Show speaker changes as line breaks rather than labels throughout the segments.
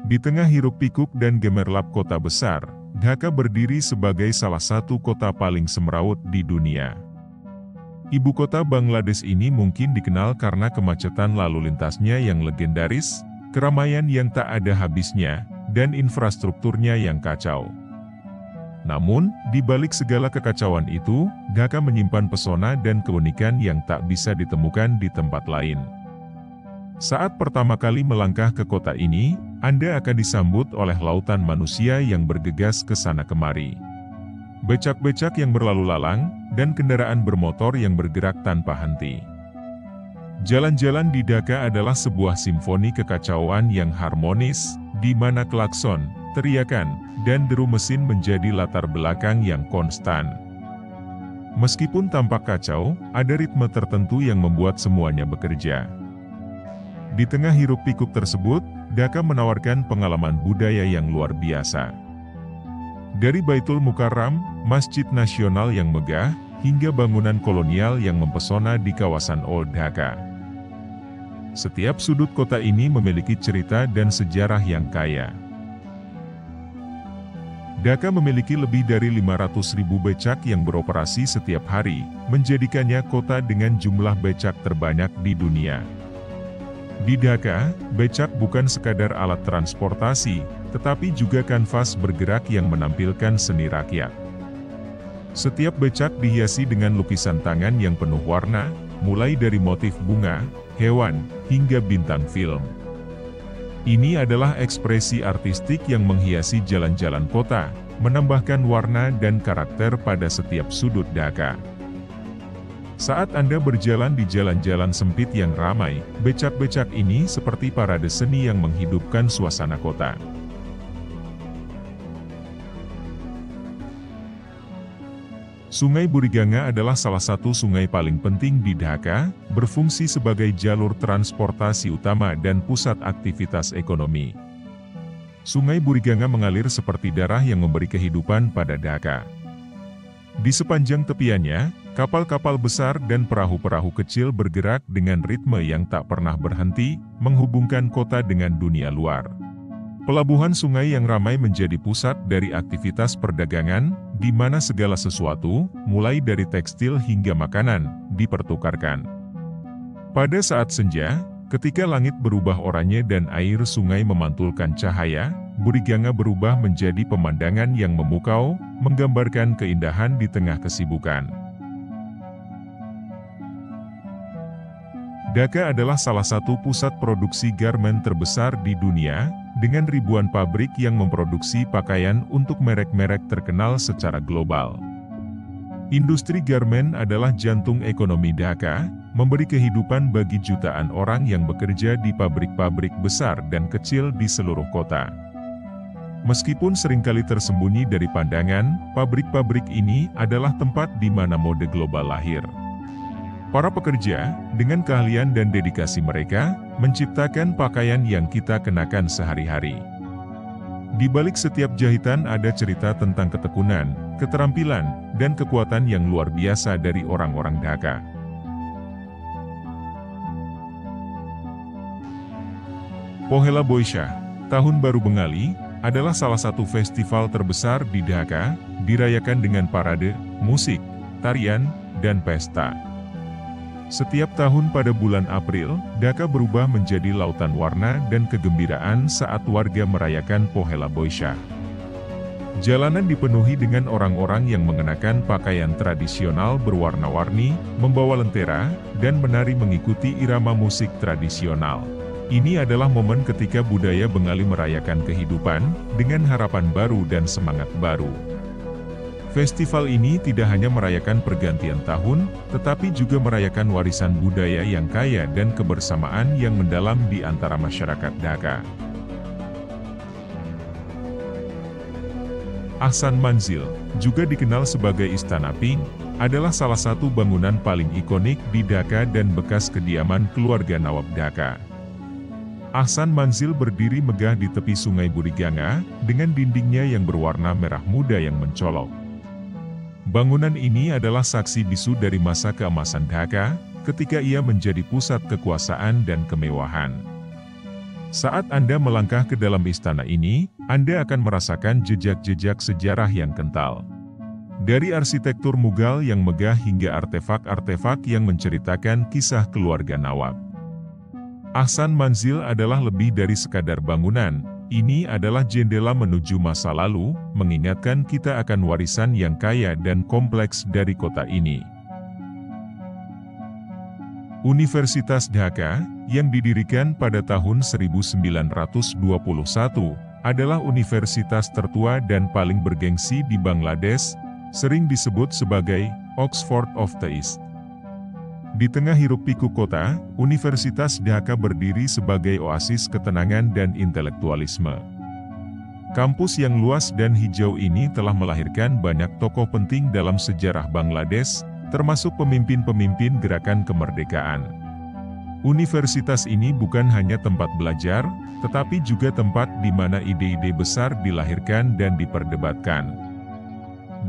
Di tengah hiruk-pikuk dan gemerlap kota besar, Dhaka berdiri sebagai salah satu kota paling semrawut di dunia. Ibu kota Bangladesh ini mungkin dikenal karena kemacetan lalu lintasnya yang legendaris, keramaian yang tak ada habisnya, dan infrastrukturnya yang kacau. Namun, di balik segala kekacauan itu, Dhaka menyimpan pesona dan keunikan yang tak bisa ditemukan di tempat lain. Saat pertama kali melangkah ke kota ini, Anda akan disambut oleh lautan manusia yang bergegas ke sana kemari. Becak-becak yang berlalu lalang, dan kendaraan bermotor yang bergerak tanpa henti. Jalan-jalan di Dhaka adalah sebuah simfoni kekacauan yang harmonis, di mana klakson, teriakan, dan deru mesin menjadi latar belakang yang konstan. Meskipun tampak kacau, ada ritme tertentu yang membuat semuanya bekerja. Di tengah hiruk-pikuk tersebut, Dhaka menawarkan pengalaman budaya yang luar biasa. Dari Baitul Mukarram, Masjid Nasional yang megah, hingga bangunan kolonial yang mempesona di kawasan Old Dhaka. Setiap sudut kota ini memiliki cerita dan sejarah yang kaya. Dhaka memiliki lebih dari 500.000 becak yang beroperasi setiap hari, menjadikannya kota dengan jumlah becak terbanyak di dunia. Di Dhaka, becak bukan sekadar alat transportasi, tetapi juga kanvas bergerak yang menampilkan seni rakyat. Setiap becak dihiasi dengan lukisan tangan yang penuh warna, mulai dari motif bunga, hewan, hingga bintang film. Ini adalah ekspresi artistik yang menghiasi jalan-jalan kota, menambahkan warna dan karakter pada setiap sudut Dhaka. Saat Anda berjalan di jalan-jalan sempit yang ramai, becak-becak ini seperti parade seni yang menghidupkan suasana kota. Sungai Buriganga adalah salah satu sungai paling penting di Dhaka, berfungsi sebagai jalur transportasi utama dan pusat aktivitas ekonomi. Sungai Buriganga mengalir seperti darah yang memberi kehidupan pada Dhaka. Di sepanjang tepiannya, kapal-kapal besar dan perahu-perahu kecil bergerak dengan ritme yang tak pernah berhenti, menghubungkan kota dengan dunia luar. Pelabuhan sungai yang ramai menjadi pusat dari aktivitas perdagangan, di mana segala sesuatu, mulai dari tekstil hingga makanan, dipertukarkan. Pada saat senja, ketika langit berubah oranye dan air sungai memantulkan cahaya, Buriganga berubah menjadi pemandangan yang memukau, menggambarkan keindahan di tengah kesibukan. Dhaka adalah salah satu pusat produksi garmen terbesar di dunia, dengan ribuan pabrik yang memproduksi pakaian untuk merek-merek terkenal secara global. Industri garmen adalah jantung ekonomi Dhaka, memberi kehidupan bagi jutaan orang yang bekerja di pabrik-pabrik besar dan kecil di seluruh kota. Meskipun seringkali tersembunyi dari pandangan, pabrik-pabrik ini adalah tempat di mana mode global lahir. Para pekerja, dengan keahlian dan dedikasi mereka, menciptakan pakaian yang kita kenakan sehari-hari. Di balik setiap jahitan ada cerita tentang ketekunan, keterampilan, dan kekuatan yang luar biasa dari orang-orang Dhaka. Pohela Boishakh, Tahun Baru Bengali, adalah salah satu festival terbesar di Dhaka, dirayakan dengan parade, musik, tarian, dan pesta. Setiap tahun pada bulan April, Dhaka berubah menjadi lautan warna dan kegembiraan saat warga merayakan Pohela Boishakh. Jalanan dipenuhi dengan orang-orang yang mengenakan pakaian tradisional berwarna-warni, membawa lentera, dan menari mengikuti irama musik tradisional. Ini adalah momen ketika budaya Bengali merayakan kehidupan, dengan harapan baru dan semangat baru. Festival ini tidak hanya merayakan pergantian tahun, tetapi juga merayakan warisan budaya yang kaya dan kebersamaan yang mendalam di antara masyarakat Dhaka. Ahsan Manzil, juga dikenal sebagai Istana Pink, adalah salah satu bangunan paling ikonik di Dhaka dan bekas kediaman keluarga Nawab Dhaka. Ahsan Manzil berdiri megah di tepi sungai Buriganga, dengan dindingnya yang berwarna merah muda yang mencolok. Bangunan ini adalah saksi bisu dari masa keemasan Dhaka, ketika ia menjadi pusat kekuasaan dan kemewahan. Saat Anda melangkah ke dalam istana ini, Anda akan merasakan jejak-jejak sejarah yang kental. Dari arsitektur Mughal yang megah hingga artefak-artefak yang menceritakan kisah keluarga Nawab. Ahsan Manzil adalah lebih dari sekadar bangunan, ini adalah jendela menuju masa lalu, mengingatkan kita akan warisan yang kaya dan kompleks dari kota ini. Universitas Dhaka, yang didirikan pada tahun 1921, adalah universitas tertua dan paling bergengsi di Bangladesh, sering disebut sebagai Oxford of the East. Di tengah hiruk-pikuk kota, Universitas Dhaka berdiri sebagai oasis ketenangan dan intelektualisme. Kampus yang luas dan hijau ini telah melahirkan banyak tokoh penting dalam sejarah Bangladesh, termasuk pemimpin-pemimpin gerakan kemerdekaan. Universitas ini bukan hanya tempat belajar, tetapi juga tempat di mana ide-ide besar dilahirkan dan diperdebatkan.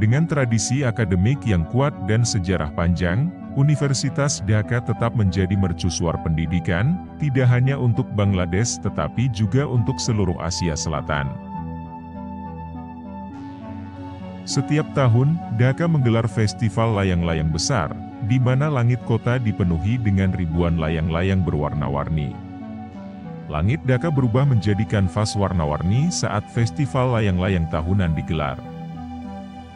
Dengan tradisi akademik yang kuat dan sejarah panjang, Universitas Dhaka tetap menjadi mercusuar pendidikan, tidak hanya untuk Bangladesh tetapi juga untuk seluruh Asia Selatan. Setiap tahun, Dhaka menggelar festival layang-layang besar, di mana langit kota dipenuhi dengan ribuan layang-layang berwarna-warni. Langit Dhaka berubah menjadi kanvas warna-warni saat festival layang-layang tahunan digelar.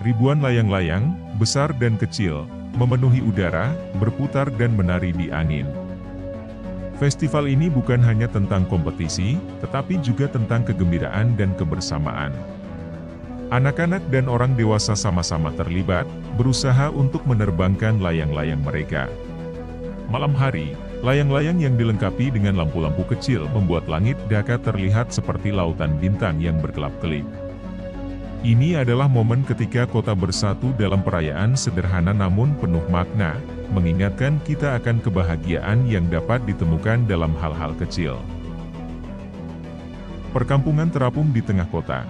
Ribuan layang-layang, besar dan kecil, memenuhi udara, berputar dan menari di angin. Festival ini bukan hanya tentang kompetisi, tetapi juga tentang kegembiraan dan kebersamaan. Anak-anak dan orang dewasa sama-sama terlibat, berusaha untuk menerbangkan layang-layang mereka. Malam hari, layang-layang yang dilengkapi dengan lampu-lampu kecil membuat langit Dhaka terlihat seperti lautan bintang yang berkelap-kelip. Ini adalah momen ketika kota bersatu dalam perayaan sederhana namun penuh makna, mengingatkan kita akan kebahagiaan yang dapat ditemukan dalam hal-hal kecil. Perkampungan terapung di tengah kota.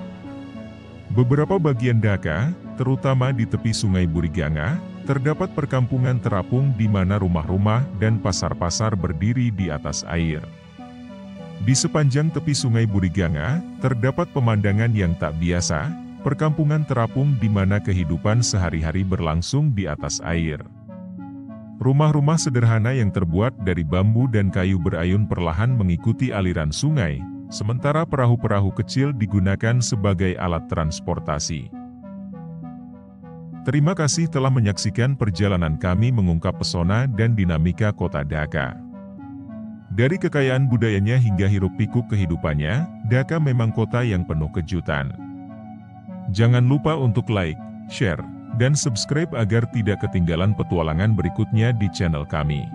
Beberapa bagian Dhaka, terutama di tepi Sungai Buriganga, terdapat perkampungan terapung di mana rumah-rumah dan pasar-pasar berdiri di atas air. Di sepanjang tepi Sungai Buriganga, terdapat pemandangan yang tak biasa, perkampungan terapung di mana kehidupan sehari-hari berlangsung di atas air. Rumah-rumah sederhana yang terbuat dari bambu dan kayu berayun perlahan mengikuti aliran sungai, sementara perahu-perahu kecil digunakan sebagai alat transportasi. Terima kasih telah menyaksikan perjalanan kami mengungkap pesona dan dinamika kota Dhaka. Dari kekayaan budayanya hingga hiruk-pikuk kehidupannya, Dhaka memang kota yang penuh kejutan. Jangan lupa untuk like, share, dan subscribe agar tidak ketinggalan petualangan berikutnya di channel kami.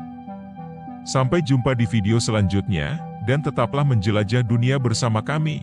Sampai jumpa di video selanjutnya, dan tetaplah menjelajah dunia bersama kami.